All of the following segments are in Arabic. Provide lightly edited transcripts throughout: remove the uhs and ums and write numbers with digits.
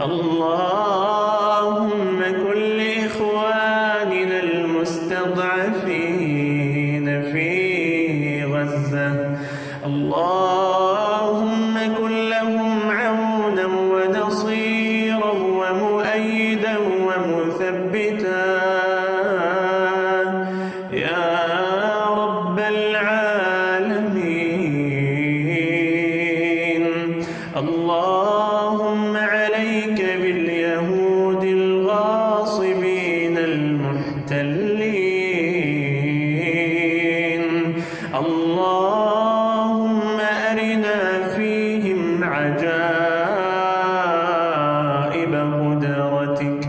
اللهم كن لإخواننا المستضعفين في غزة. اللهم كن لهم عونا ونصيرا ومؤيدا ومثبتا يا رب العالمين. اللهم عليك باليهود الغاصبين المحتلين. اللهم أرنا فيهم عجائب قدرتك.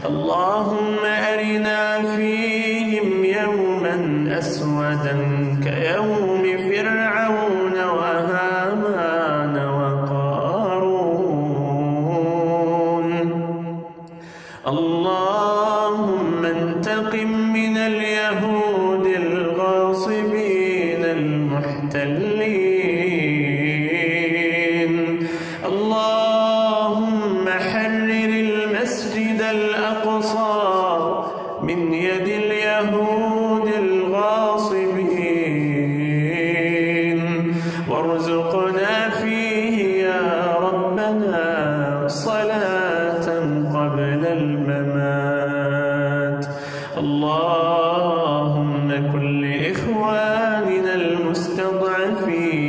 اللهم أرنا فيهم يوما أسودا كيوم فرعون وهامان وقارون. اللهم انتقم من اليهود الغاصبين المحتلين. اللهم حرر المسجد الأقصى من يد اليهود الغاصبين، وارزقنا فيه يا ربنا صلاة قبل الممات. اللهم كن لإخواننا المستضعفين